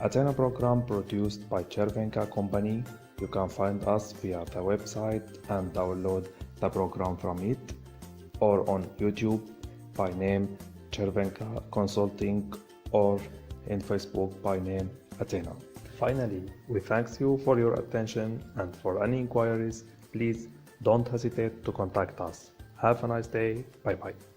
ATENA program produced by Chervenka company. You can find us via the website and download the program from it, or on YouTube by name Chervenka Consulting, or in Facebook by name ATENA. Finally, we thank you for your attention, and for any inquiries, please don't hesitate to contact us. Have a nice day. Bye bye.